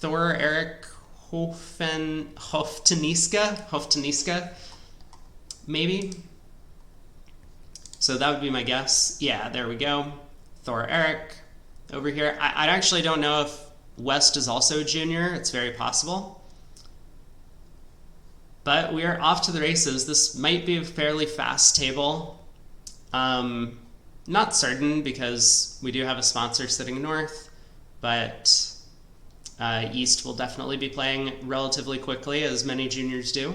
Thor Eric Hofteniska, maybe. So that would be my guess. Yeah, there we go. Thor Eric over here. I actually don't know if West is also a junior. It's very possible. But we are off to the races. This might be a fairly fast table. Not certain because we do have a sponsor sitting north, but East will definitely be playing relatively quickly, as many juniors do.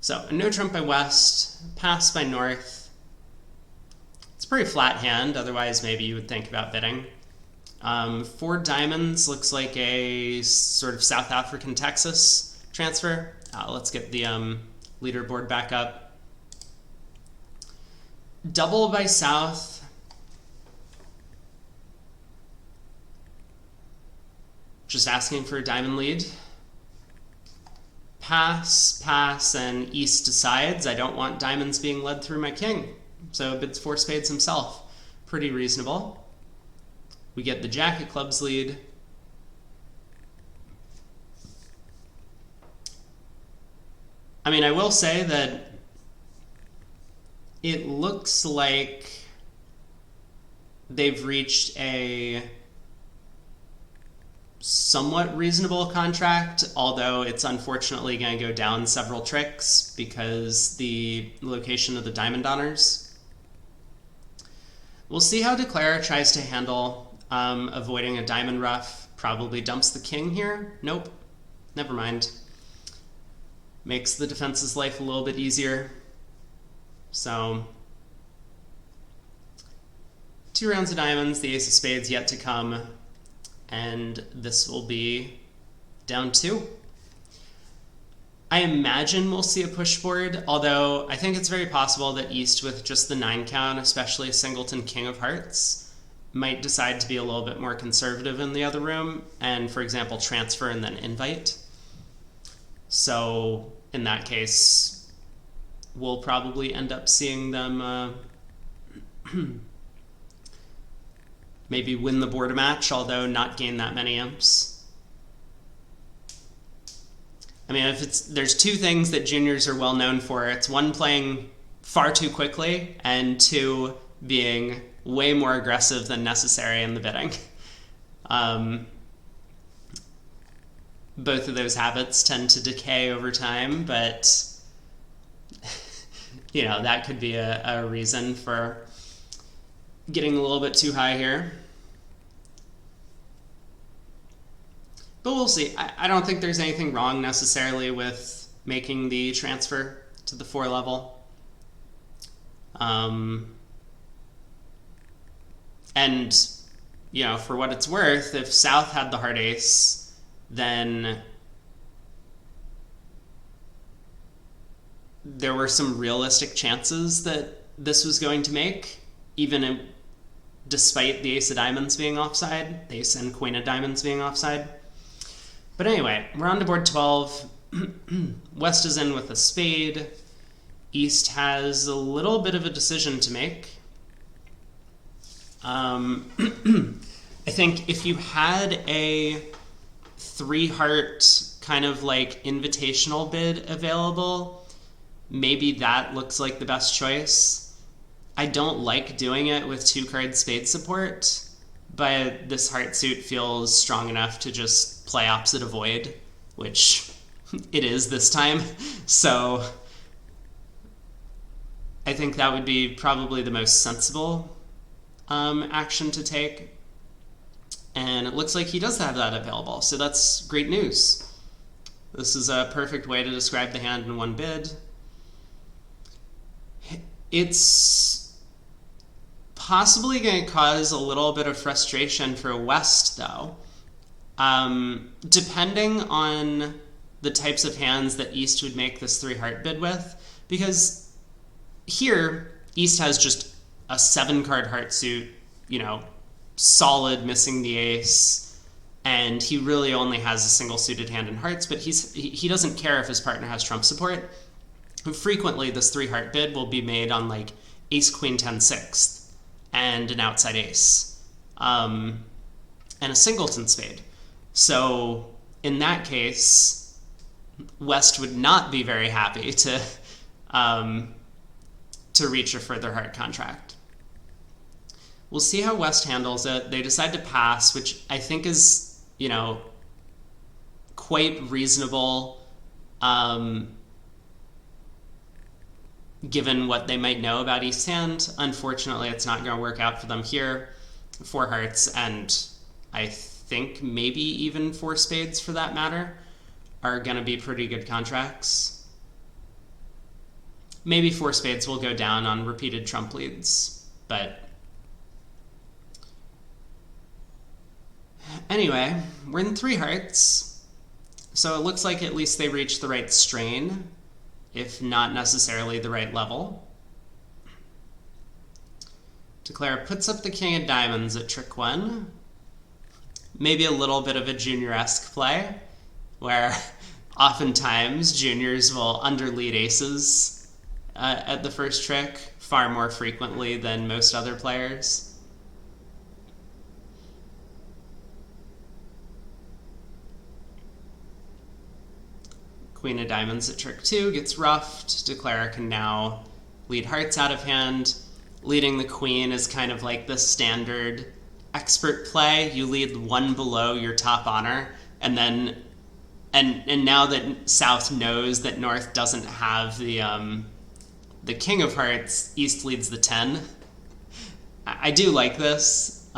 So a no trump by West, pass by North. It's a pretty flat hand, otherwise maybe you would think about bidding. 4 diamonds looks like a sort of South African Texas transfer. Let's get the leaderboard back up. Double by South. Just asking for a diamond lead. Pass, pass, and East decides I don't want diamonds being led through my king. So bids 4 spades himself. Pretty reasonable. We get the Jack of clubs lead. I mean, I will say that it looks like they've reached a somewhat reasonable contract, although it's unfortunately going to go down several tricks because the location of the diamond honors. We'll see how Declare tries to handle avoiding a diamond ruff. Probably dumps the king here. Nope. Never mind. Makes the defense's life a little bit easier. So 2 rounds of diamonds, the ace of spades yet to come, and this will be down 2. I imagine we'll see a push board, although I think it's very possible that East with just the 9 count, especially a singleton king of hearts, might decide to be a little bit more conservative in the other room and, for example, transfer and then invite. So in that case, we'll probably end up seeing them maybe win the border match, although not gain that many imps. I mean, there's 2 things that juniors are well known for. It's 1, playing far too quickly, and 2, being way more aggressive than necessary in the bidding. Both of those habits tend to decay over time, but you know, that could be a reason for getting a little bit too high here. But we'll see. I don't think there's anything wrong necessarily with making the transfer to the 4 level. And, you know, for what it's worth, if South had the heart ace, then there were some realistic chances that this was going to make, even despite the ace of diamonds being offside, the ace and queen of diamonds being offside. But anyway, we're on to board 12. West is in with a spade. East has a little bit of a decision to make. I think if you had a 3-heart kind of like invitational bid available, maybe that looks like the best choice. I don't like doing it with 2-card spade support, but this heart suit feels strong enough to just play opposite avoid, which it is this time. So I think that would be probably the most sensible action to take. And it looks like he does have that available, so that's great news. This is a perfect way to describe the hand in 1 bid. It's possibly going to cause a little bit of frustration for West, though. Depending on the types of hands that East would make this 3-heart bid with, because here, East has just a 7-card heart suit, you know, solid, missing the ace, and he really only has a single suited hand in hearts, but he doesn't care if his partner has trump support. Frequently, this 3-heart bid will be made on like ace, queen, 10, 6th, and an outside ace. And and a singleton spade. So in that case, West would not be very happy to reach a further heart contract. We'll see how West handles it. They decide to pass, which I think is, quite reasonable, given what they might know about East hand. Unfortunately, it's not going to work out for them here. 4 hearts, and I think maybe even 4 spades for that matter, are going to be pretty good contracts. Maybe 4 spades will go down on repeated trump leads, but anyway, we're in 3 hearts, so it looks like at least they reached the right strain, if not necessarily the right level. Declare puts up the king of diamonds at trick 1. Maybe a little bit of a junior-esque play, where oftentimes juniors will underlead aces at the first trick far more frequently than most other players. Queen of diamonds at trick 2 gets ruffed. Declare can now lead hearts out of hand. Leading the queen is kind of like the standard expert play. You lead 1 below your top honor, and then and now that South knows that North doesn't have the king of hearts, East leads the 10. I do like this.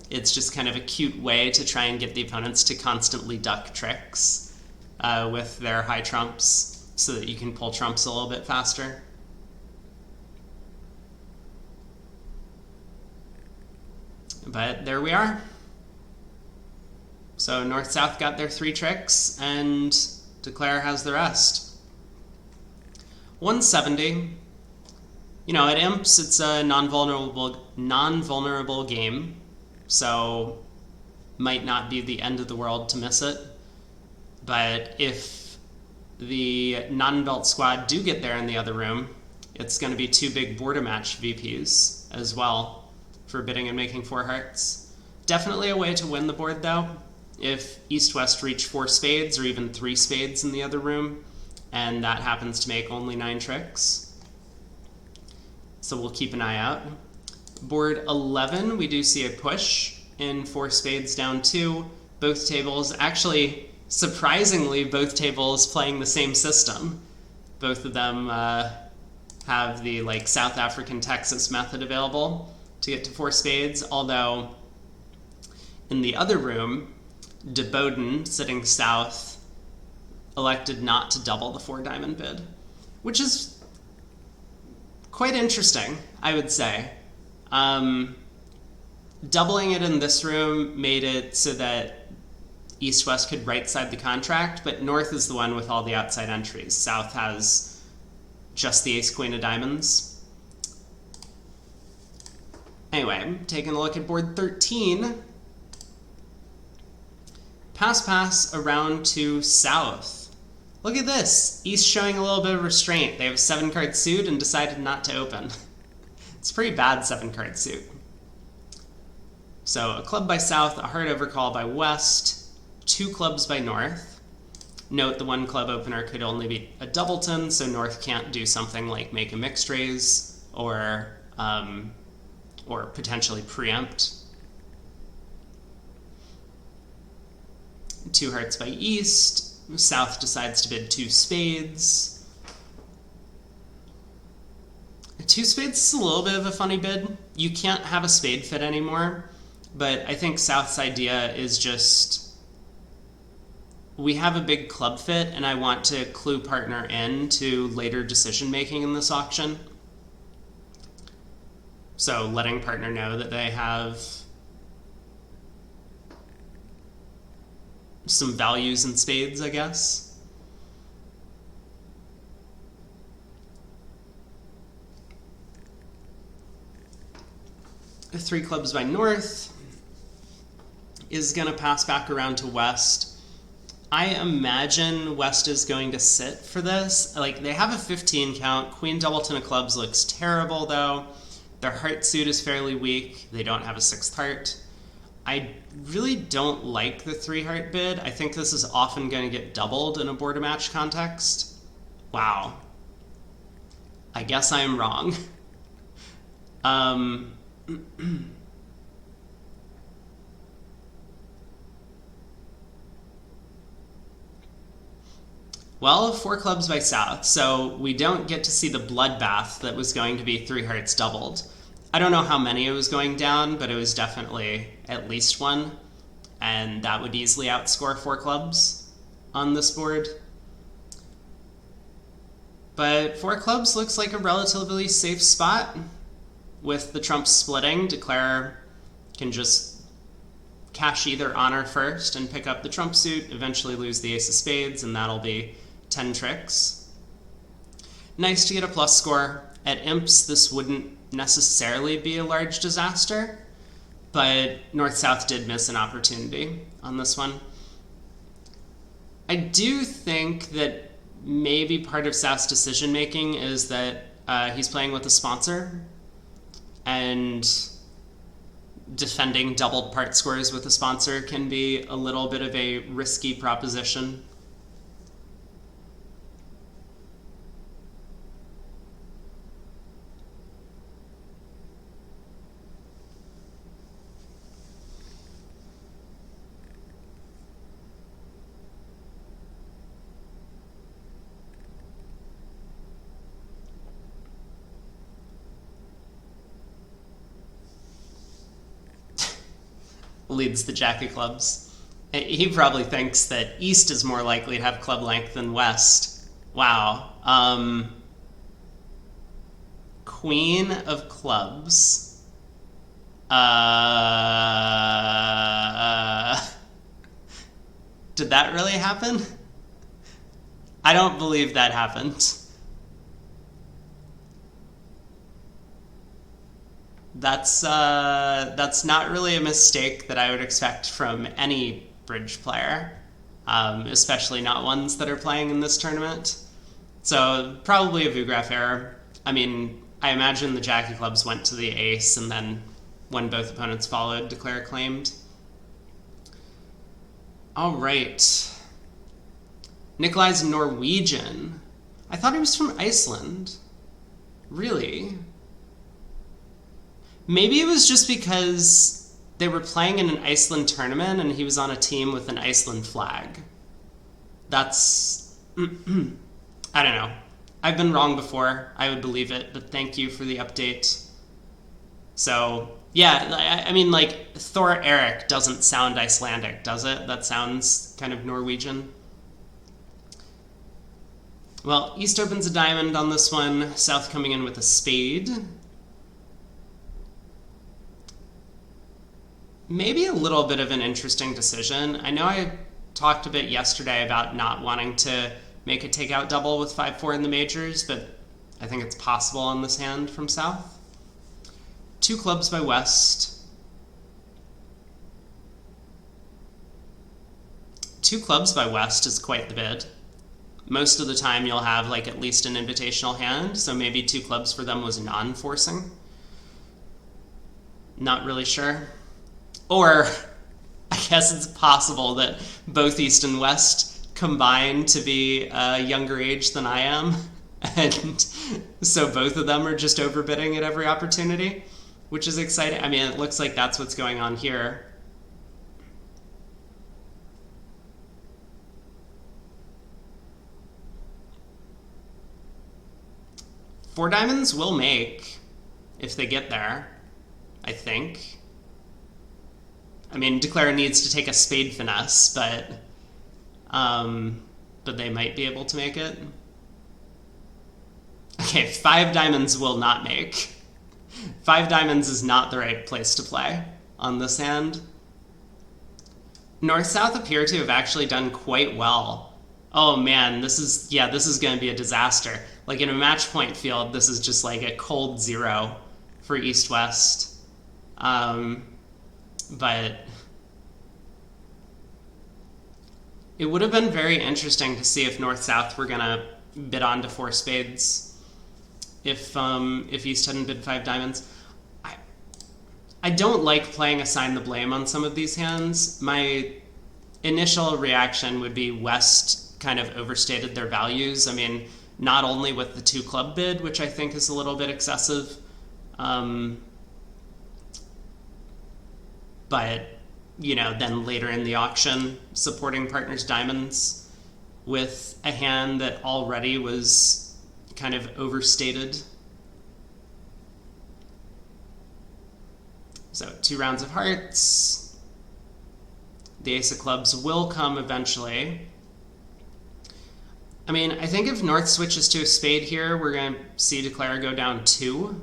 It's just kind of a cute way to try and get the opponents to constantly duck tricks with their high trumps, so that you can pull trumps a little bit faster. But there we are. So North-South got their 3 tricks, and Declare has the rest. 170. At Imps, it's a non-vulnerable game, so might not be the end of the world to miss it. But if the Knottenbelt squad do get there in the other room, it's going to be 2 big border match VPs as well for bidding and making 4 hearts. Definitely a way to win the board, though, if East-West reach 4 spades or even 3 spades in the other room, and that happens to make only 9 tricks. So we'll keep an eye out. Board 11, we do see a push in 4 spades down 2. Both tables, actually, surprisingly, both tables playing the same system. Both of them have the South African Texas method available to get to 4 spades, although in the other room, Botton, sitting south, elected not to double the 4 diamond bid, which is quite interesting, I would say. Doubling it in this room made it so that East-West could right-side the contract, but North is the one with all the outside entries. South has just the ace-queen of diamonds. Anyway, taking a look at board 13. Pass around to South. Look at this. East showing a little bit of restraint. They have a 7-card suit and decided not to open. It's a pretty bad 7-card suit. So a club by South, a heart overcall by West, 2 clubs by North. Note the 1 club opener could only be a doubleton, so North can't do something like make a mixed raise or potentially preempt. 2 hearts by East. South decides to bid 2 spades. 2 spades is a little bit of a funny bid. You can't have a spade fit anymore, but I think South's idea is just, we have a big club fit and I want to clue partner in to later decision making in this auction. So letting partner know that they have some values in spades, I guess. The 3 clubs by North is going to pass back around to West. I imagine West is going to sit for this. They have a 15 count. Queen doubleton of clubs looks terrible, though. Their heart suit is fairly weak. They don't have a 6th heart. I really don't like the 3-heart bid. I think this is often going to get doubled in a board-a-match context. Wow. I guess I'm wrong. Well, 4 clubs by South, so we don't get to see the bloodbath that was going to be 3 hearts doubled. I don't know how many it was going down, but it was definitely at least one, and that would easily outscore 4 clubs on this board. But 4 clubs looks like a relatively safe spot. With the trumps splitting, Declare can just cash either honor first and pick up the trump suit, eventually lose the ace of spades, and that'll be 10 tricks. Nice to get a plus score. At imps, this wouldn't necessarily be a large disaster, but North-South did miss an opportunity on this one. I do think that maybe part of South's decision-making is that he's playing with a sponsor, and defending doubled part scores with a sponsor can be a little bit of a risky proposition. Leads the jack of clubs. He probably thinks that East is more likely to have club length than West. Wow. Queen of clubs. Did that really happen? I don't believe that happened. That's not really a mistake that I would expect from any bridge player, especially not ones that are playing in this tournament. So probably a Vugraph error. I mean, I imagine the jack of clubs went to the ace, and then when both opponents followed, Declare claimed. All right. Nikolai's Norwegian. I thought he was from Iceland. Really? Maybe it was just because they were playing in an Iceland tournament and he was on a team with an Iceland flag. That's... I don't know. I've been wrong before. I would believe it, but thank you for the update. So, yeah, I mean, like, Thor Erik doesn't sound Icelandic, does it? That sounds kind of Norwegian. Well, East opens a diamond on this one. South coming in with a spade. Maybe a little bit of an interesting decision. I know I talked a bit yesterday about not wanting to make a takeout double with 5-4 in the majors, but I think it's possible on this hand from South. 2 clubs by West. 2 clubs by West is quite the bid. Most of the time you'll have like at least an invitational hand, so maybe 2 clubs for them was non-forcing. Not really sure. Or I guess it's possible that both East and West combine to be a younger age than I am, and so both of them are just overbidding at every opportunity, which is exciting. I mean, it looks like that's what's going on here. Four diamonds will make if they get there, I think. I mean, Declare needs to take a spade finesse, but they might be able to make it. Okay, 5 diamonds will not make. 5 diamonds is not the right place to play on this hand. North-South appear to have actually done quite well. Oh man, this is going to be a disaster. Like in a match point field, this is just like a cold 0 for East-West. But it would have been very interesting to see if North-South were going to bid on to 4 spades if East hadn't bid 5 diamonds. I I don't like playing Assign the Blame on some of these hands. My initial reaction would be West kind of overstated their values. I mean, not only with the 2 club bid, which I think is a little bit excessive, but, you know, then later in the auction, supporting partners diamonds with a hand that already was kind of overstated. So 2 rounds of hearts. The ace of clubs will come eventually. I mean, I think if North switches to a spade here, we're going to see Declare go down 2.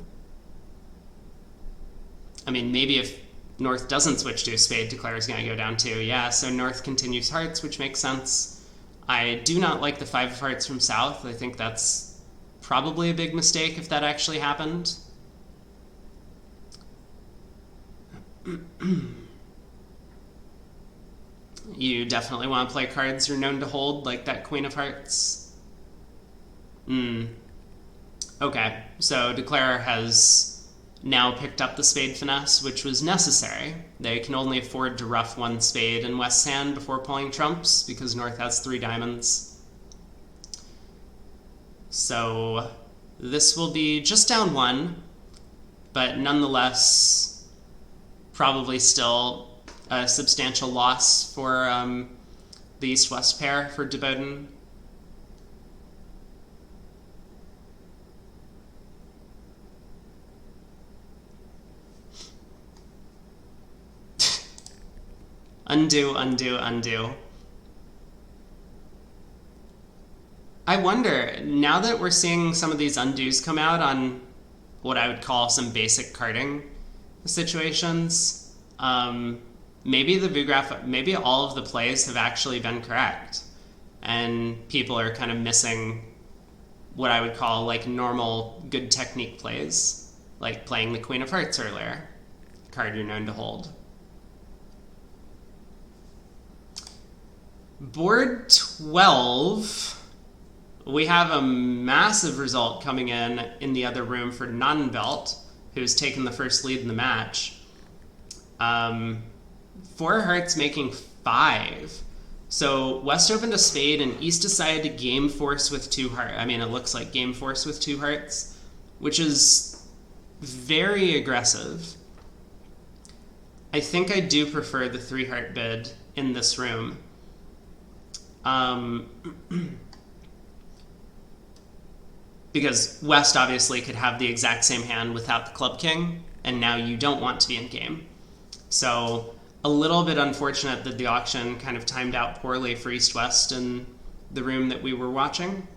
I mean, maybe if North doesn't switch to a spade, Declare is going to go down 2. Yeah, so North continues hearts, which makes sense. I do not like the 5 of hearts from South. I think that's probably a big mistake if that actually happened. You definitely want to play cards you're known to hold, like that Queen of Hearts. Okay, so Declare has now picked up the spade finesse, which was necessary. They can only afford to ruff 1 spade in West's hand before pulling trumps, because North has 3 diamonds. So this will be just down 1, but nonetheless probably still a substantial loss for the East-West pair for Botton. Undo, undo, undo. I wonder, now that we're seeing some of these undos come out on what I would call some basic carding situations, maybe the VuGraph, maybe all of the plays have actually been correct, and people are kind of missing what I would call like normal good technique plays, like playing the Queen of Hearts earlier, a card you're known to hold. Board 12, we have a massive result coming in the other room for Knottenbelt, who's taken the first lead in the match. 4 hearts making 5. So West opened a spade and East decided to game force with 2 hearts. I mean, it looks like game force with 2 hearts, which is very aggressive. I think I do prefer the 3 heart bid in this room. Because West obviously could have the exact same hand without the club king, and now you don't want to be in game. So a little bit unfortunate that the auction kind of timed out poorly for East-West in the room that we were watching.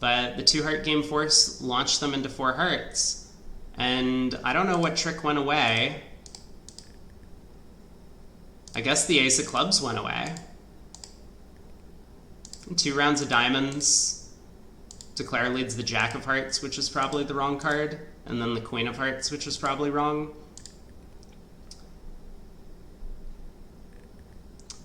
But the 2 heart game force launched them into 4 hearts. And I don't know what trick went away. I guess the ace of clubs went away. 2 rounds of diamonds. Declare leads the jack of hearts, which is probably the wrong card, and then the queen of hearts, which is probably wrong.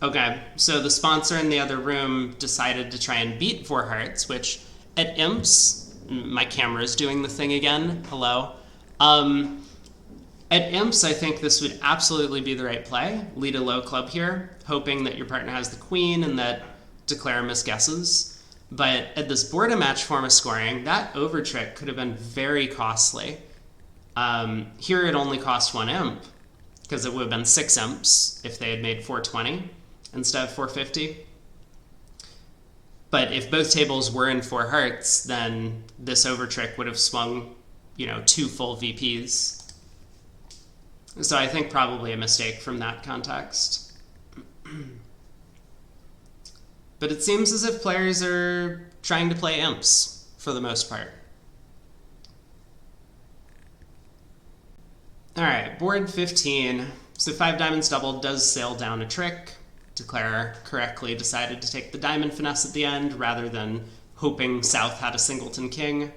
Okay, so the sponsor in the other room decided to try and beat 4 hearts, which at Imps, my camera's doing the thing again, hello. At Imps, I think this would absolutely be the right play. Lead a low club here, hoping that your partner has the queen and that Declare misguesses. But at this board a match form of scoring, that over trick could have been very costly. Here it only cost 1 imp, because it would have been 6 imps if they had made 420 instead of 450. But if both tables were in 4 hearts, then this over trick would have swung, 2 full VPs. So I think probably a mistake from that context. But it seems as if players are trying to play imps for the most part. All right, board 15. So 5 diamonds doubled does sail down a trick. Declare correctly decided to take the diamond finesse at the end rather than hoping South had a singleton king.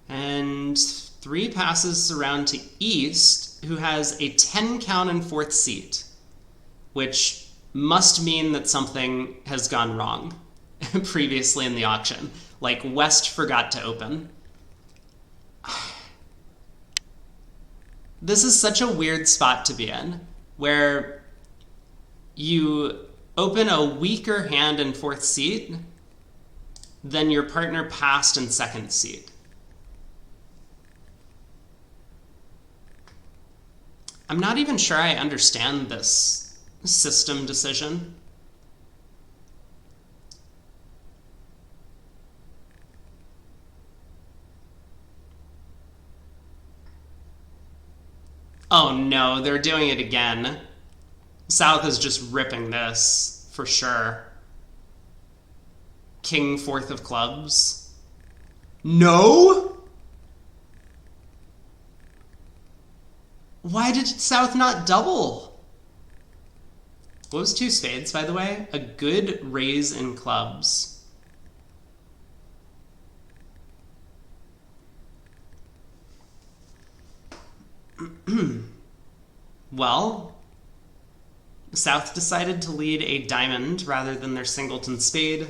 And 3 passes around to East, who has a 10 count in 4th seat, which must mean that something has gone wrong previously in the auction. Like, West forgot to open. This is such a weird spot to be in, where you open a weaker hand in fourth seat than your partner passed in second seat. I'm not even sure I understand this system decision. Oh no, they're doing it again. South is just ripping this, for sure. King, fourth of clubs. No? Why did South not double? What was two spades, by the way? A good raise in clubs. Well, South decided to lead a diamond rather than their singleton spade.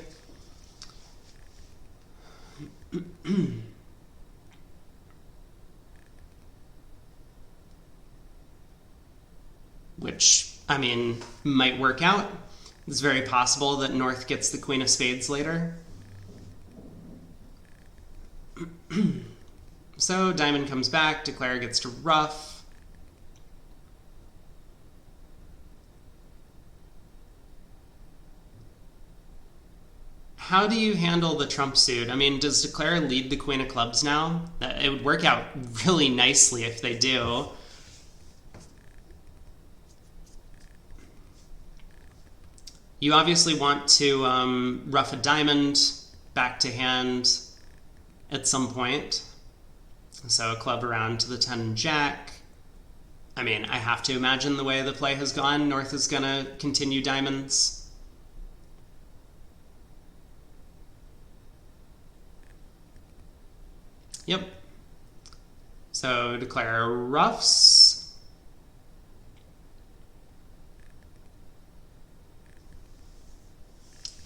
Which, I mean, might work out. It's very possible that North gets the queen of spades later. So diamond comes back, declare gets to ruff. How do you handle the trump suit? I mean, does declare lead the queen of clubs now? It would work out really nicely if they do. You obviously want to ruff a diamond back to hand at some point. So a club around to the 10 jack. I mean, I have to imagine the way the play has gone, North is going to continue diamonds. Yep. So declare ruffs.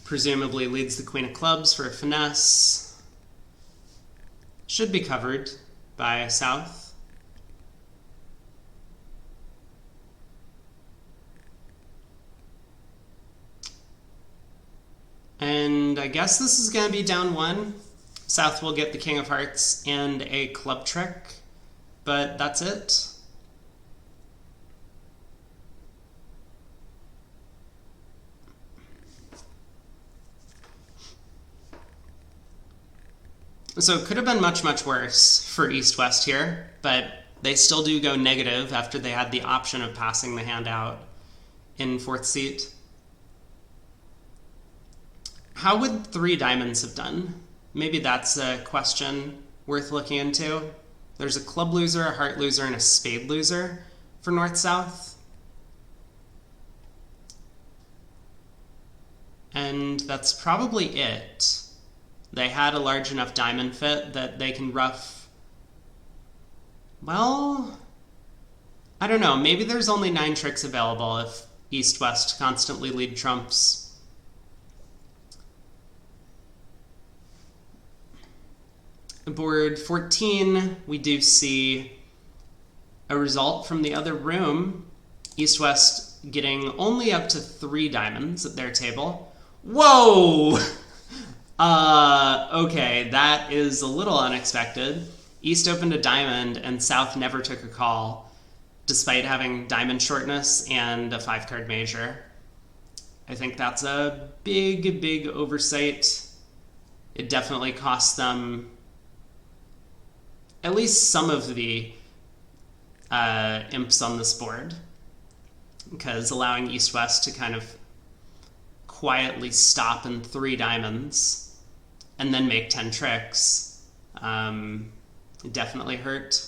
Presumably leads the queen of clubs for a finesse. Should be covered by South. And I guess this is going to be down one. South will get the king of hearts and a club trick, but that's it. So it could have been much, much worse for East-West here, but they still do go negative after they had the option of passing the hand out in fourth seat. How would three diamonds have done? Maybe that's a question worth looking into. There's a club loser, a heart loser, and a spade loser for North-South. And that's probably it. They had a large enough diamond fit that they can ruff... Well, I don't know. Maybe there's only 9 tricks available if East-West constantly lead trumps. Board 14, we do see a result from the other room. East-West getting only up to 3 diamonds at their table. Whoa! Okay, that is a little unexpected. East opened a diamond and South never took a call, despite having diamond shortness and a 5-card major. I think that's a big, big oversight. It definitely cost them at least some of the imps on this board, because allowing East-West to kind of quietly stop in 3 diamonds and then make 10 tricks it definitely hurt.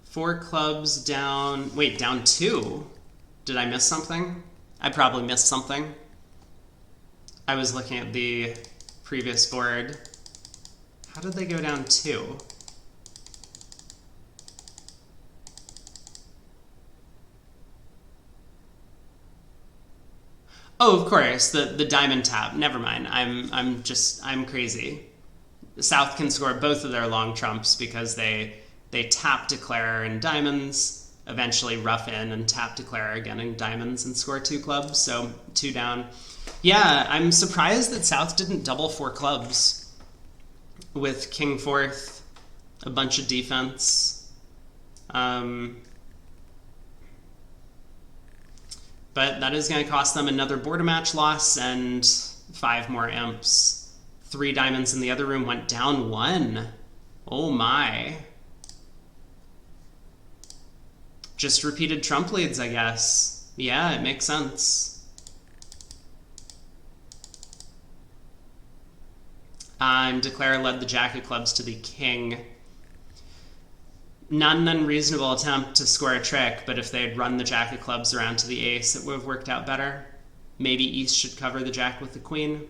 Four clubs down. Wait, down 2? Did I miss something? I probably missed something. I was looking at the previous board. How did they go down 2? Oh, of course, the diamond tap. Never mind. I'm crazy. South can score both of their long trumps because they tap declare in diamonds, eventually rough in and tap declare again in diamonds and score 2 clubs, so 2 down. Yeah, I'm surprised that South didn't double 4 clubs with king fourth, a bunch of defense. But that is going to cost them another border match loss and 5 more imps. 3 diamonds in the other room went down 1. Oh my. Just repeated trump leads, I guess. Yeah, it makes sense. And Declare led the jack of clubs to the king. Not an unreasonable attempt to score a trick, but if they had run the jack of clubs around to the ace, it would have worked out better. Maybe East should cover the jack with the queen.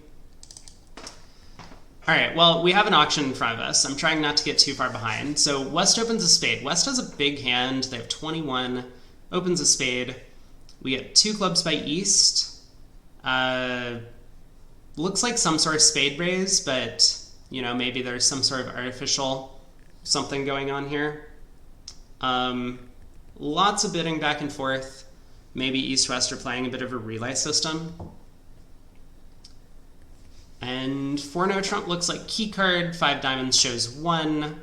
All right, well, we have an auction in front of us. I'm trying not to get too far behind. So West opens a spade. West has a big hand. They have 21. Opens a spade. We get 2 clubs by East. Looks like some sort of spade raise, but, you know, maybe there's some sort of artificial something going on here. Lots of bidding back and forth. Maybe East-West are playing a bit of a relay system. And 4-no trump looks like key card. 5 diamonds shows 1.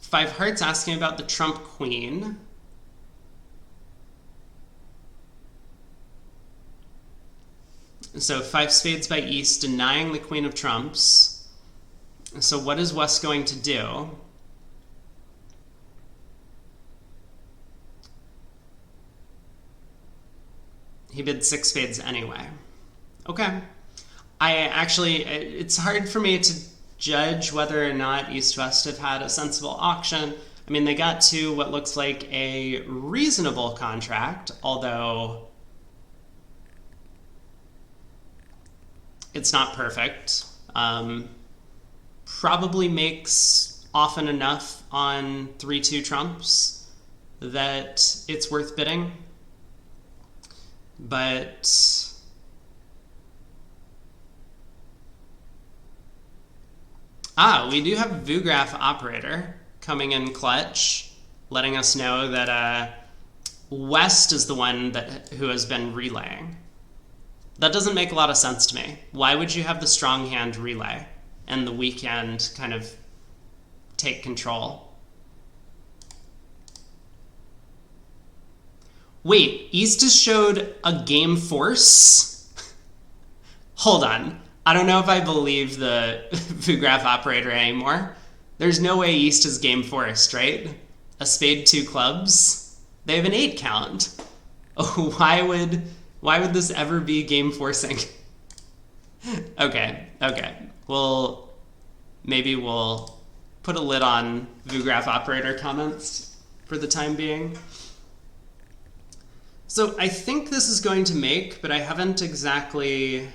Five hearts asking about the trump queen. So 5 spades by East denying the queen of trumps. So what is West going to do? He bid 6 spades anyway. Okay. It's hard for me to judge whether or not East-West have had a sensible auction. I mean, they got to what looks like a reasonable contract, although it's not perfect. Probably makes often enough on 3-2 trumps that it's worth bidding. But we do have Vugraph Operator coming in clutch, letting us know that West is the one who has been relaying. That doesn't make a lot of sense to me. Why would you have the strong hand relay and the weak hand kind of take control? Wait, East has showed a game force? Hold on. I don't know if I believe the Vugraph Operator anymore. There's no way East is game forced, right? A spade 2 clubs? They have an 8 count. Oh, why would this ever be game forcing? Okay. Well, maybe we'll put a lid on Vugraph Operator comments for the time being. So I think this is going to make, but I haven't exactly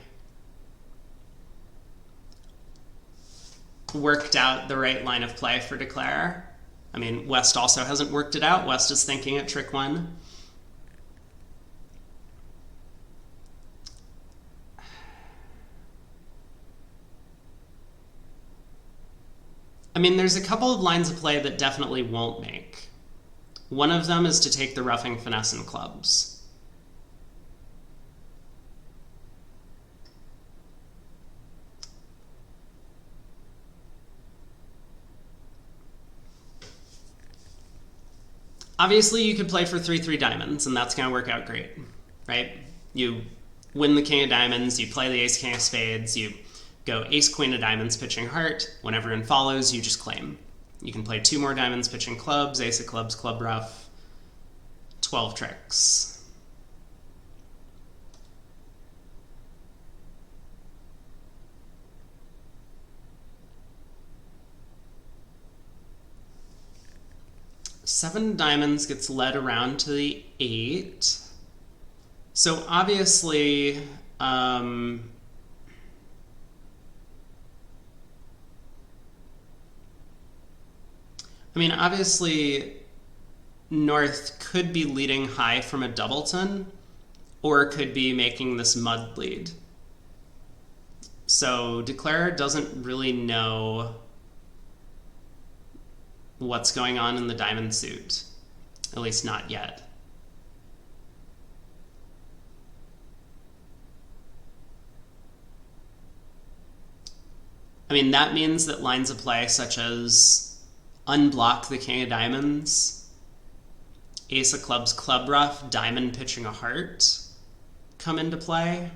worked out the right line of play for Declare. I mean, West also hasn't worked it out. West is thinking at trick 1. I mean, there's a couple of lines of play that definitely won't make. One of them is to take the roughing finesse in clubs. Obviously, you could play for 3-3 diamonds, and that's going to work out great, right? You win the king of diamonds, you play the ace-king of spades, you go ace-queen of diamonds, pitching heart. When everyone follows, you just claim. You can play 2 more diamonds, pitching clubs, ace of clubs, club rough, 12 tricks. Seven diamonds gets led around to the 8. So obviously, obviously, North could be leading high from a doubleton, or could be making this mud lead. So Declarer doesn't really know what's going on in the diamond suit, at least not yet. I mean, that means that lines of play such as unblock the king of diamonds, ace of clubs, club rough, diamond pitching a heart come into play.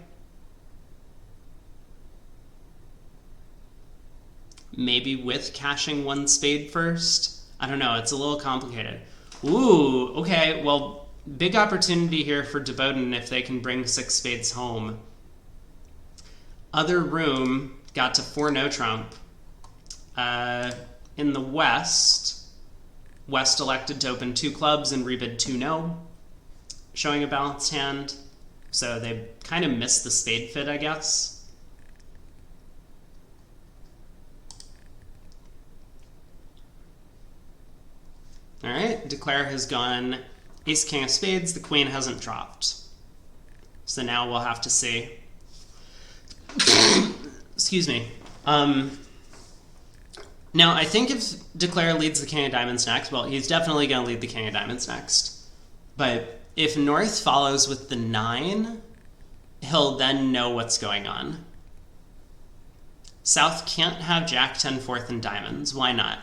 Maybe with cashing one spade first. I don't know, it's a little complicated. Ooh, okay, well, big opportunity here for Botton if they can bring 6 spades home. Other room got to 4 no trump. In the West elected to open 2 clubs and rebid 2 no, showing a balanced hand. So they kind of missed the spade fit, I guess. All right, Declare has gone ace, king of spades. The queen hasn't dropped. So now we'll have to see. Excuse me. Now, I think if Declare leads the king of diamonds next, well, he's definitely going to lead the king of diamonds next. But if North follows with the 9, he'll then know what's going on. South can't have Jack 10 4th and diamonds. Why not?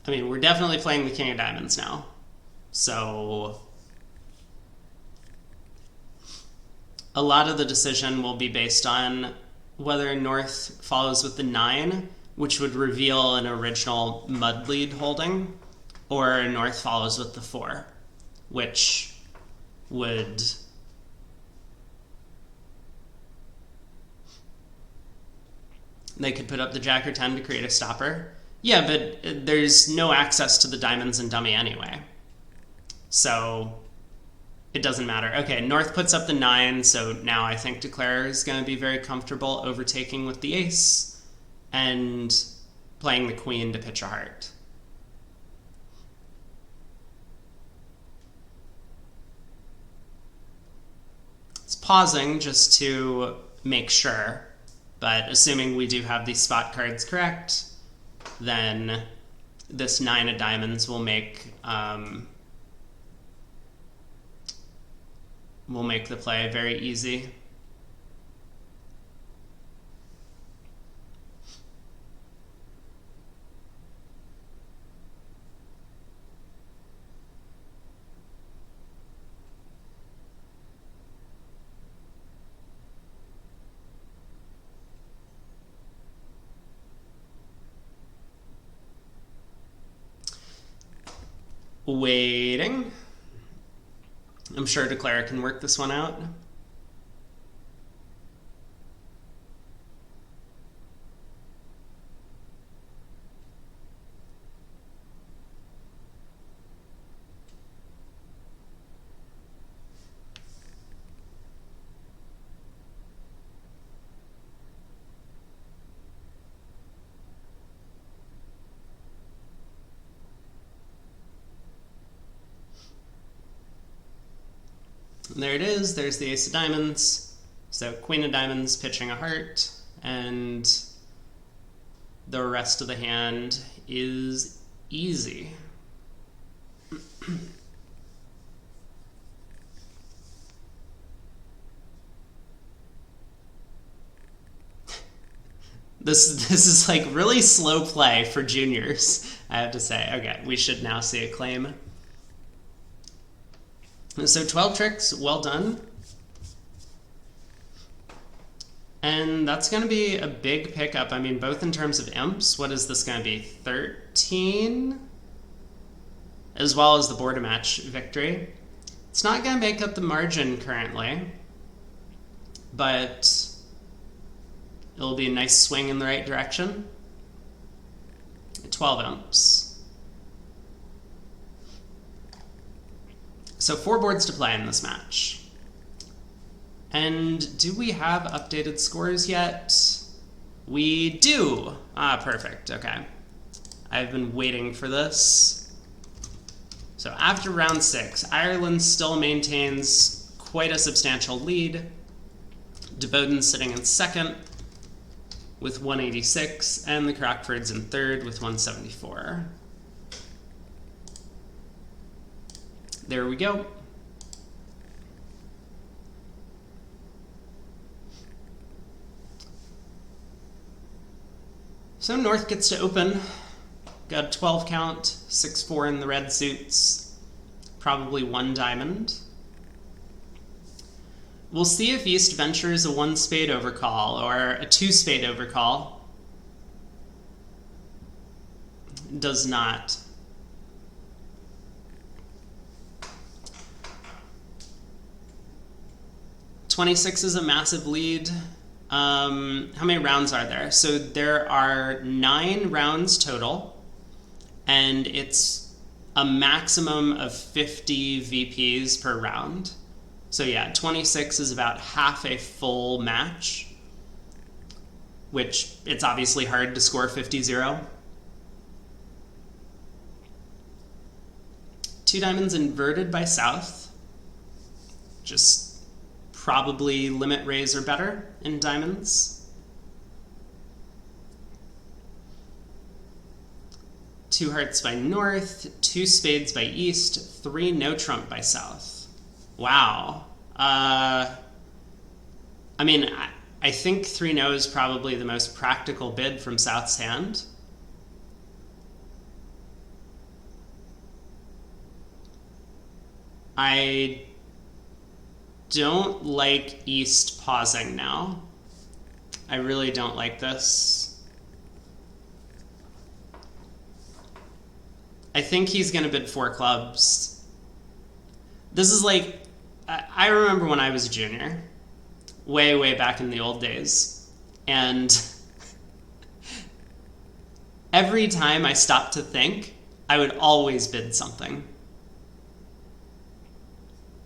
I mean, we're definitely playing the king of diamonds now. So a lot of the decision will be based on whether North follows with the 9, which would reveal an original mud lead holding, or North follows with the 4, which would... They could put up the Jack or 10 to create a stopper. Yeah, but there's no access to the diamonds and dummy anyway. So it doesn't matter. Okay, North puts up the 9, so now I think Declarer is going to be very comfortable overtaking with the ace and playing the queen to pitch a heart. It's pausing just to make sure, but assuming we do have these spot cards correct, then this 9 of diamonds will make the play very easy. Waiting. I'm sure Declare can work this one out. And there it is, there's the ace of diamonds. So queen of diamonds pitching a heart, and the rest of the hand is easy. This is like really slow play for juniors, I have to say. Okay, we should now see a claim. So 12 tricks, well done. And that's going to be a big pickup. I mean, both in terms of imps. What is this going to be? 13? As well as the border match victory. It's not going to make up the margin currently, but it'll be a nice swing in the right direction. 12 imps. So 4 boards to play in this match. And do we have updated scores yet? We do! Ah, perfect, okay. I've been waiting for this. So after round 6, Ireland still maintains quite a substantial lead. De Botton's sitting in second with 186, and the Crockfords in third with 174. There we go. So North gets to open. Got a 12 count, 6-4 in the red suits, probably 1 diamond. We'll see if East ventures a 1 spade overcall or a 2 spade overcall. Does not. .26 is a massive lead. How many rounds are there? So there are 9 rounds total, and it's a maximum of 50 VPs per round. So yeah, 26 is about half a full match, which it's obviously hard to score 50-0. 2 diamonds inverted by South. Just probably limit raise or better in diamonds. 2 hearts by North, 2 spades by East, 3 no trump by South. Wow. I mean, I think 3 no is probably the most practical bid from South's hand. I don't like East pausing now. I really don't like this. I think he's going to bid 4 clubs. This is like, I remember when I was a junior, way, way back in the old days, and every time I stopped to think, I would always bid something.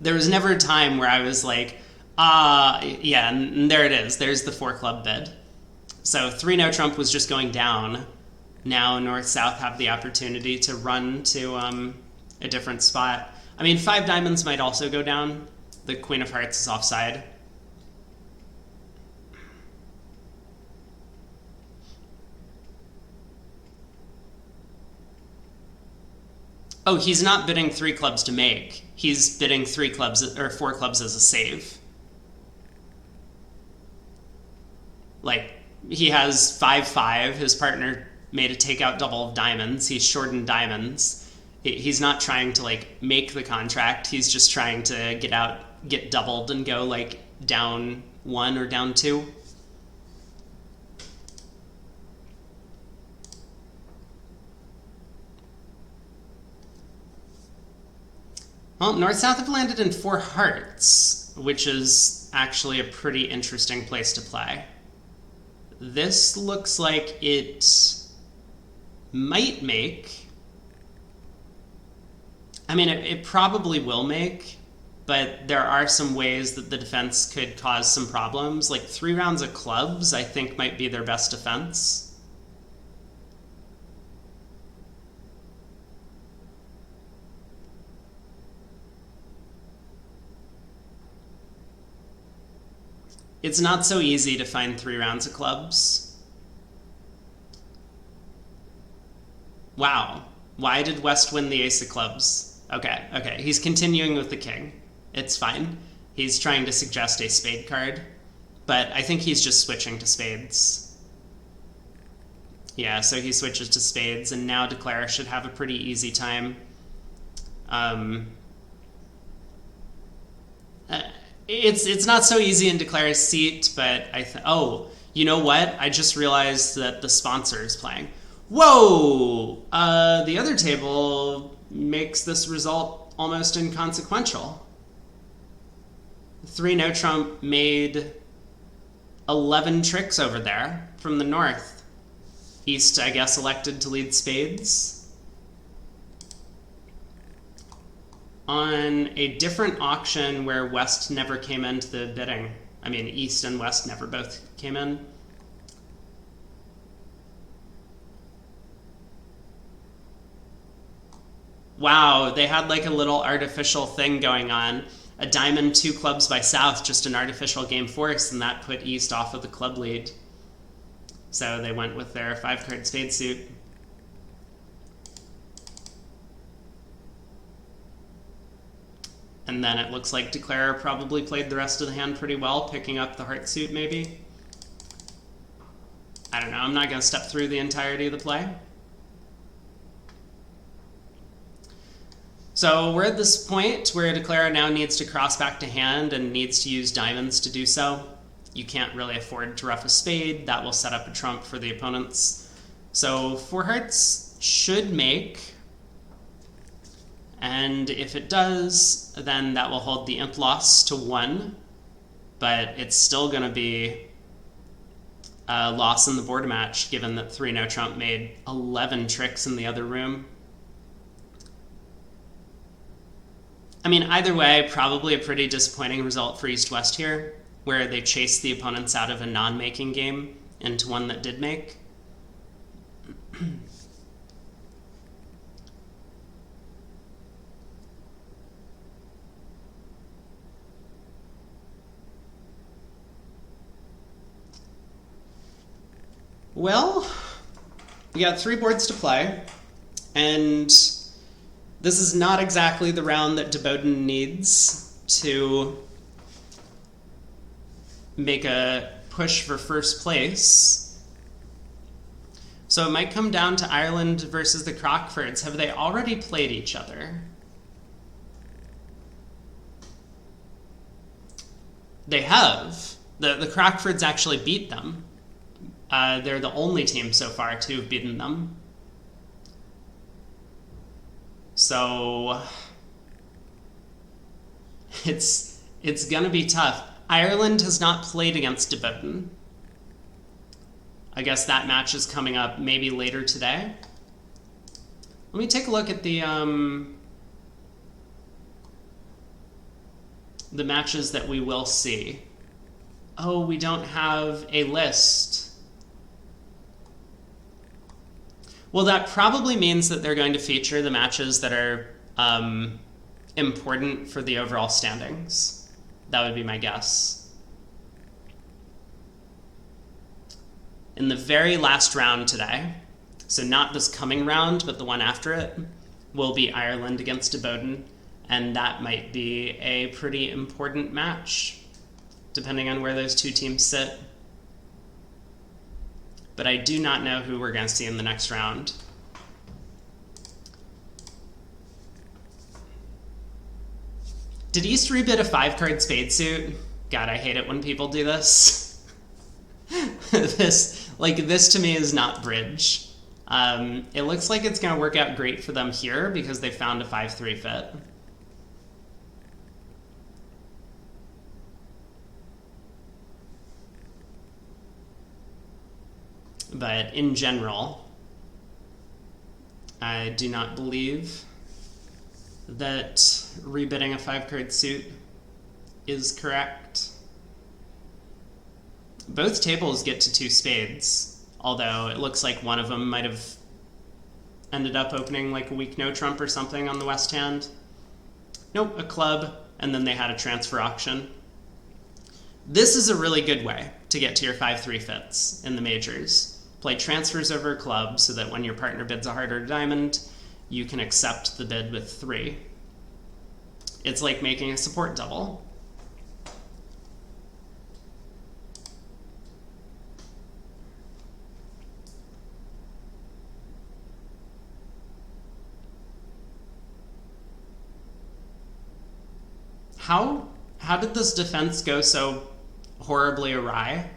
There was never a time where I was like, yeah, and there it is. There's the 4 club bid. So 3 no trump was just going down. Now North-South have the opportunity to run to a different spot. I mean, 5 diamonds might also go down. The Queen of Hearts is offside. Oh, he's not bidding 3 clubs to make. He's bidding 3 clubs or 4 clubs as a save. Like, he has 5-5. His partner made a takeout double of diamonds. He's short in diamonds. He's not trying to like make the contract. He's just trying to get doubled and go like down 1 or down 2. Well, North-South have landed in 4 hearts, which is actually a pretty interesting place to play. This looks like it might make. I mean, it probably will make, but there are some ways that the defense could cause some problems. Like 3 rounds of clubs, I think, might be their best defense. It's not so easy to find 3 rounds of clubs. Wow. Why did West win the ace of clubs? Okay. He's continuing with the king. It's fine. He's trying to suggest a spade card, but I think he's just switching to spades. Yeah, so he switches to spades, and now Declare should have a pretty easy time. It's not so easy in Declare's seat, but oh, you know what? I just realized that the sponsor is playing. Whoa! The other table makes this result almost inconsequential. 3 no trump made 11 tricks over there from the North. East, I guess, elected to lead spades. On a different auction where West never came into the bidding, I mean, East and West never both came in. Wow, they had like a little artificial thing going on. A diamond, 2 clubs by South, just an artificial game force, and that put East off of the club lead. So they went with their 5-card spade suit. And then it looks like Declarer probably played the rest of the hand pretty well, picking up the heart suit maybe. I don't know, I'm not going to step through the entirety of the play. So we're at this point where Declarer now needs to cross back to hand and needs to use diamonds to do so. You can't really afford to ruff a spade. That will set up a trump for the opponents. So 4 hearts should make. And if it does, then that will hold the imp loss to 1. But it's still going to be a loss in the board match, given that 3 no trump made 11 tricks in the other room. I mean, either way, probably a pretty disappointing result for East-West here, where they chased the opponents out of a non-making game into one that did make. Well, we got 3 boards to play, and this is not exactly the round that Botton needs to make a push for first place. So it might come down to Ireland versus the Crockfords. Have they already played each other? They have. The Crockfords actually beat them. They're the only team so far to have beaten them. So it's gonna be tough. Ireland has not played against Botton. I guess that match is coming up maybe later today. Let me take a look at the matches that we will see. Oh, we don't have a list. Well, that probably means that they're going to feature the matches that are important for the overall standings. That would be my guess. In the very last round today, so not this coming round, but the one after it, will be Ireland against Botton, and that might be a pretty important match, depending on where those 2 teams sit. But I do not know who we're going to see in the next round. Did East rebid a 5-card spade suit? God, I hate it when people do this. This to me is not bridge. It looks like it's going to work out great for them here because they found a 5-3 fit. But in general, I do not believe that rebidding a 5-card suit is correct. Both tables get to 2 spades, although it looks like one of them might have ended up opening like a weak no trump or something on the west hand. Nope, a club, and then they had a transfer auction. This is a really good way to get to your 5-3 fits in the majors. Play transfers over a club so that when your partner bids a heart or a diamond, you can accept the bid with 3. It's like making a support double. How did this defense go so horribly awry?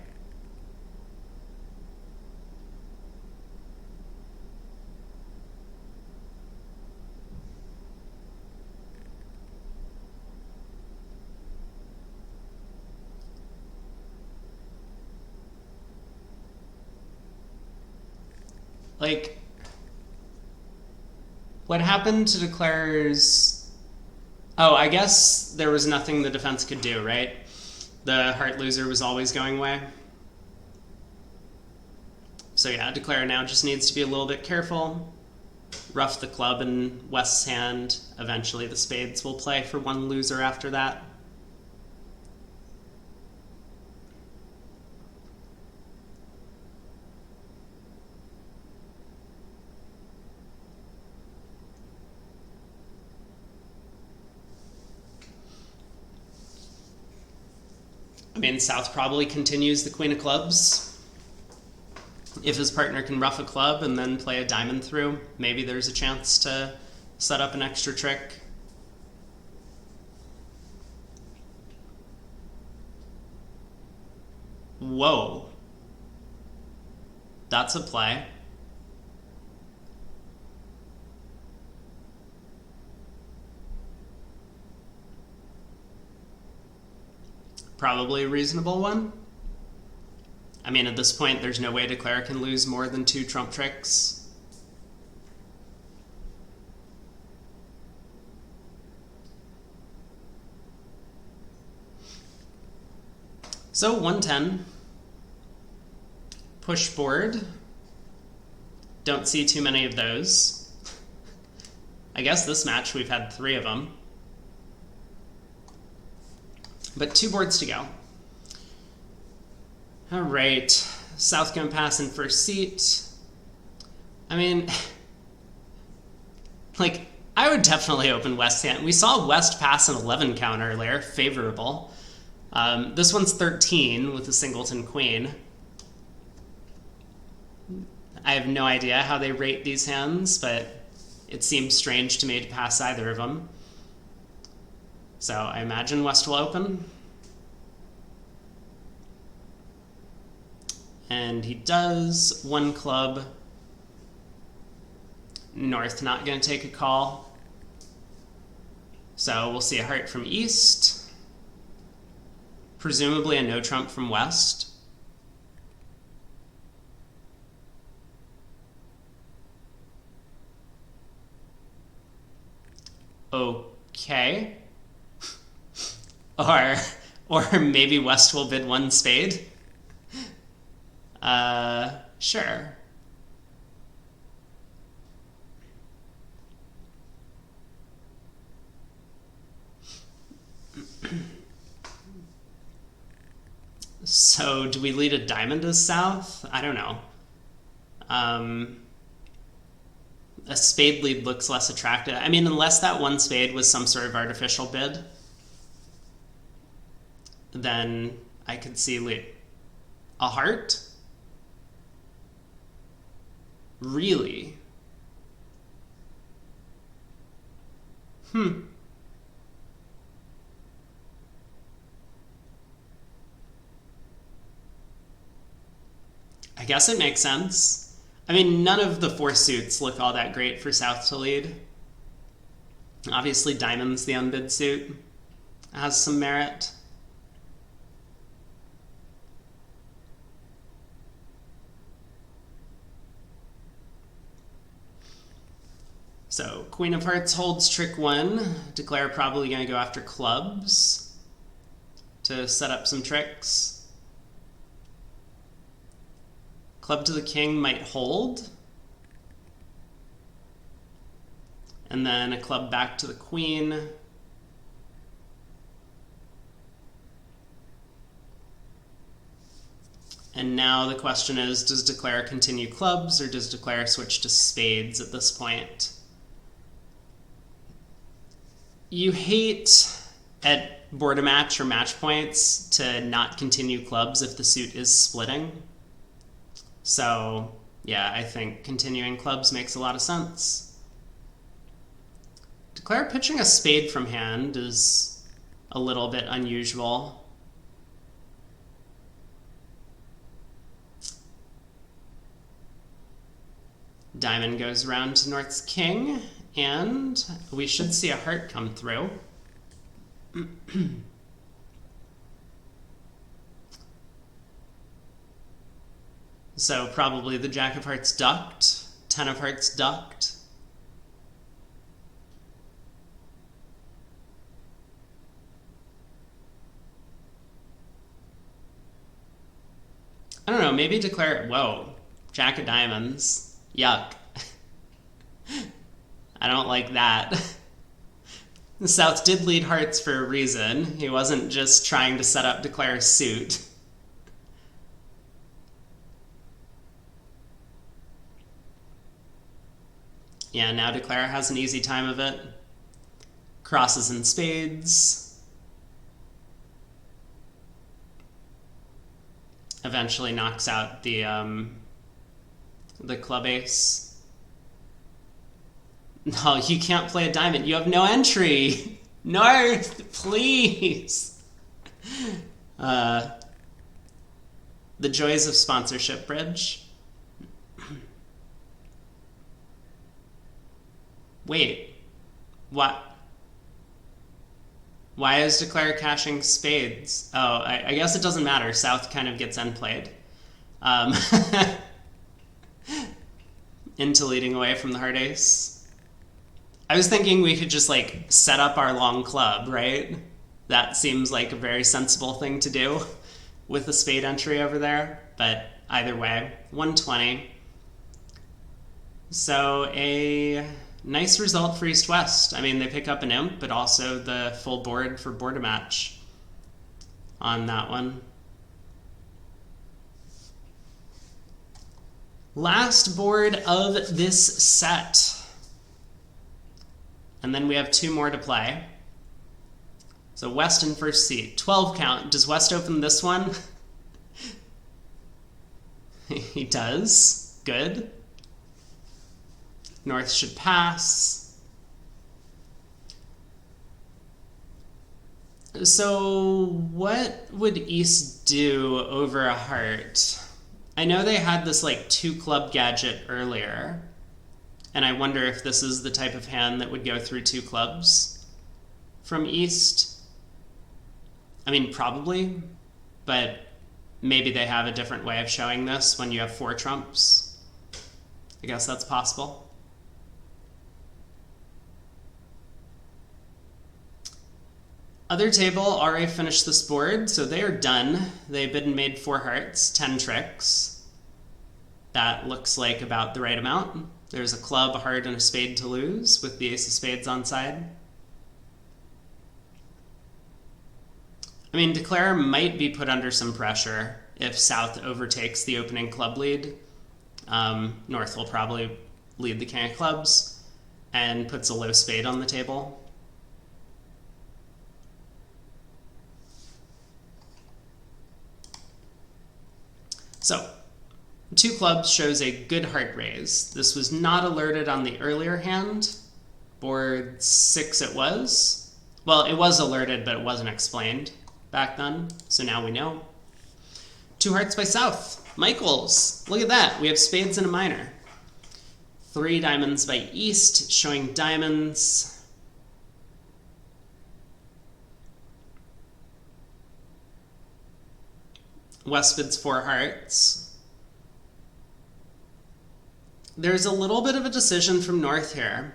Like, what happened to Declarer's... Oh, I guess there was nothing the defense could do, right? The heart loser was always going away. So yeah, Declarer now just needs to be a little bit careful. Ruff the club in West's hand. Eventually the spades will play for one loser after that. I mean, South probably continues the queen of clubs. If his partner can ruff a club and then play a diamond through, maybe there's a chance to set up an extra trick. Whoa. That's a play. Probably a reasonable one. I mean, at this point, there's no way Declare can lose more than 2 trump tricks. So 110. Push board. Don't see too many of those. I guess this match we've had 3 of them. But 2 boards to go. All right, South going pass in first seat. I mean, like, I would definitely open West's hand. We saw West pass an 11 count earlier, favorable. This one's 13 with a singleton queen. I have no idea how they rate these hands, but it seems strange to me to pass either of them. So I imagine West will open. And he does. 1 club. North not going to take a call. So we'll see a heart from East. Presumably a no trump from West. Okay. Or maybe West will bid 1 spade. Sure. So, do we lead a diamond as South? I don't know. A spade lead looks less attractive. I mean, unless that 1 spade was some sort of artificial bid, then I could see lead. A heart? Really? I guess it makes sense. I mean, none of the 4 suits look all that great for South to lead. Obviously, diamond's the unbid suit. It has some merit. So, Queen of Hearts holds trick 1. Declare probably going to go after clubs to set up some tricks. Club to the king might hold. And then a club back to the queen. And now the question is, does Declare continue clubs or does Declare switch to spades at this point? You hate at board a match or match points to not continue clubs if the suit is splitting. So, yeah, I think continuing clubs makes a lot of sense. Declare pitching a spade from hand is a little bit unusual. Diamond goes around to North's king, and we should see a heart come through. So probably the Jack of Hearts ducked. 10 of hearts ducked. I don't know, maybe declare, whoa, Jack of diamonds. Yuck. I don't like that. The South did lead hearts for a reason. He wasn't just trying to set up declare suit. Yeah, now declare has an easy time of it. Crosses and spades. Eventually knocks out the club ace. No, you can't play a diamond. You have no entry. North, please. The joys of sponsorship, Bridge. Wait, what? Why is declare cashing spades? Oh, I guess it doesn't matter. South kind of gets end played. Into leading away from the heart ace. I was thinking we could just like set up our long club, right? That seems like a very sensible thing to do with the spade entry over there. But either way, 120. So a nice result for East-West. I mean, they pick up an imp, but also the full board for board a match on that one. Last board of this set. And then we have 2 more to play. So West in first seat. 12 count. Does West open this one? He does. Good. North should pass. So what would East do over a heart? I know they had this like 2 club gadget earlier, and I wonder if this is the type of hand that would go through 2 clubs from East. I mean, probably, but maybe they have a different way of showing this when you have 4 trumps. I guess that's possible. Other table already finished this board, so they are done. They bid and made 4 hearts, 10 tricks. That looks like about the right amount. There's a club, a heart, and a spade to lose with the ace of spades on side. I mean, declare might be put under some pressure if South overtakes the opening club lead. North will probably lead the king of clubs and puts a low spade on the table. So, 2 clubs shows a good heart raise. This was not alerted on the earlier hand. Board 6 it was. Well, it was alerted, but it wasn't explained back then, so now we know. 2 hearts by South. Michaels, look at that. We have spades and a minor. 3 diamonds by East, showing diamonds. West bids 4 hearts. There's a little bit of a decision from North here.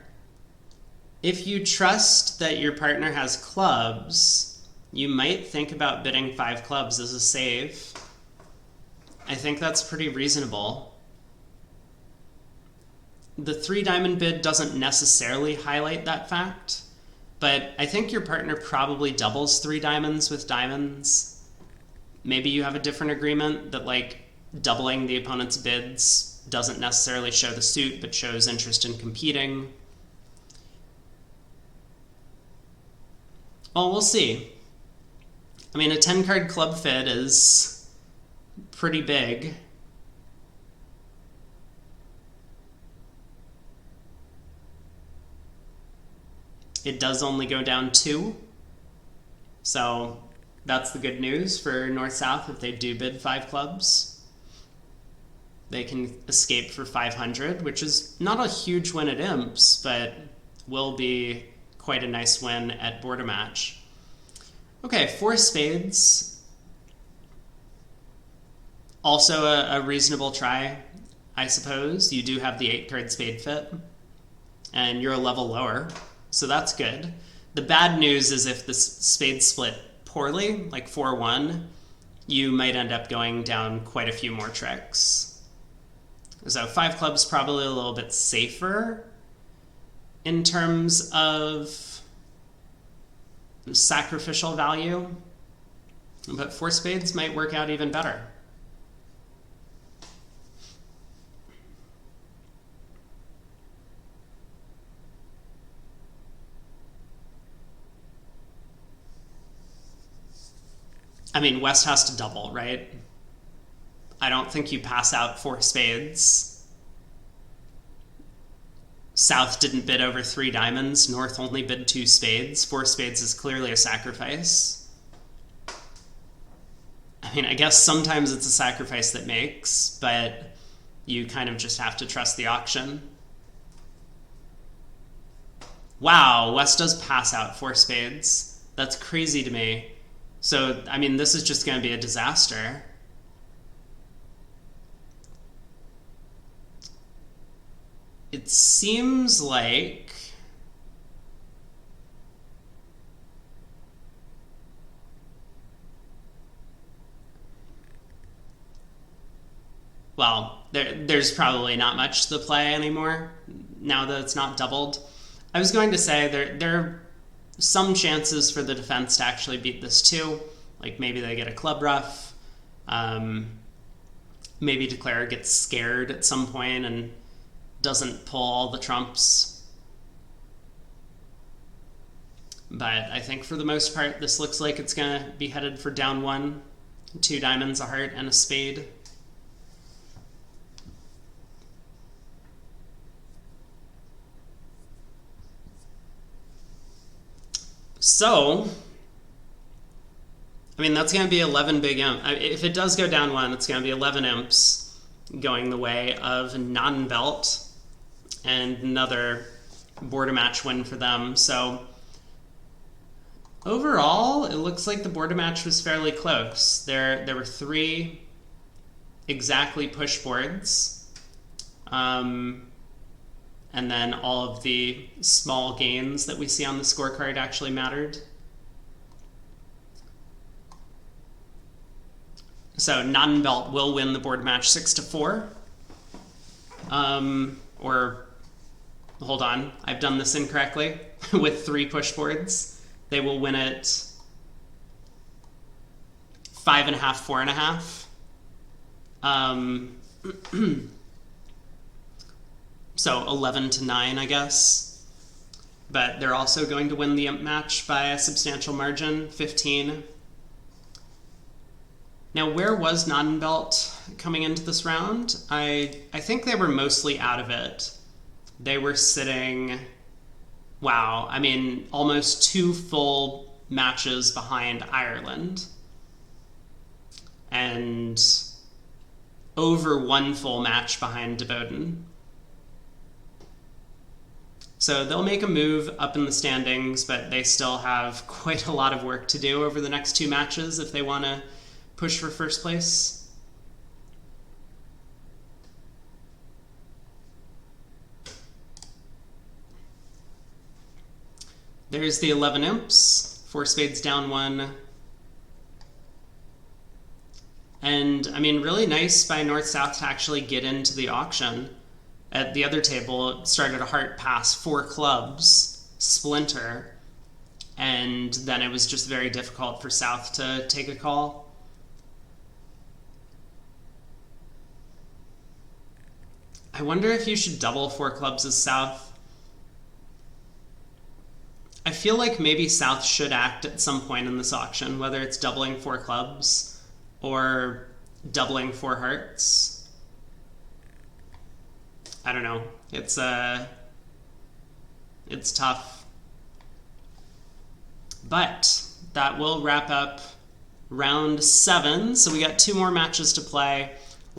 If you trust that your partner has clubs, you might think about bidding 5 clubs as a save. I think that's pretty reasonable. The 3 diamond bid doesn't necessarily highlight that fact, but I think your partner probably doubles 3 diamonds with diamonds. Maybe you have a different agreement that like doubling the opponent's bids doesn't necessarily show the suit, but shows interest in competing. Well, we'll see. I mean, a 10-card club fid is pretty big. It does only go down 2. So that's the good news for North-South. If they do bid 5 clubs, they can escape for 500, which is not a huge win at Imps, but will be quite a nice win at Border Match. Okay, 4 spades. Also a reasonable try. I suppose. You do have the 8-card spade fit, and you're a level lower, so that's good. The bad news is if the spades split poorly, like 4-1, you might end up going down quite a few more tricks. So 5 clubs probably a little bit safer in terms of sacrificial value, but 4 spades might work out even better. I mean, West has to double, right? I don't think you pass out 4 spades. South didn't bid over 3 diamonds. North only bid 2 spades. 4 spades is clearly a sacrifice. I mean, I guess sometimes it's a sacrifice that makes, but you kind of just have to trust the auction. Wow, West does pass out 4 spades. That's crazy to me. So, I mean, this is just going to be a disaster. It seems like... Well, there's probably not much to play anymore now that it's not doubled. I was going to say there are some chances for the defense to actually beat this too. Like maybe they get a club ruff. Maybe Declare gets scared at some point and doesn't pull all the trumps. But I think for the most part, this looks like it's going to be headed for down 1. 2 diamonds, a heart, and a spade. So, I mean, that's going to be 11 big imps. If it does go down 1, it's going to be 11 imps going the way of Knottenbelt, and another border match win for them. So, overall, it looks like the border match was fairly close. There were 3 exactly push boards. And then all of the small gains that we see on the scorecard actually mattered. So Knottenbelt will win the board match 6-4. Or, hold on, I've done this incorrectly. With 3 push boards. They will win it 5.5, 4.5. So 11-9, I guess. But they're also going to win the imp match by a substantial margin, 15. Now, where was Knottenbelt coming into this round? I think they were mostly out of it. They were sitting, wow, I mean, almost 2 full matches behind Ireland. And over 1 full match behind Botton. So they'll make a move up in the standings, but they still have quite a lot of work to do over the next 2 matches if they want to push for first place. There's the 11 imps, 4 spades down 1. And, I mean, really nice by North-South to actually get into the auction. At the other table, it started a heart pass 4 clubs, splinter, and then it was just very difficult for South to take a call. I wonder if you should double 4 clubs as South. I feel like maybe South should act at some point in this auction, whether it's doubling 4 clubs or doubling 4 hearts. I don't know. It's tough. But that will wrap up round 7. So we got 2 more matches to play.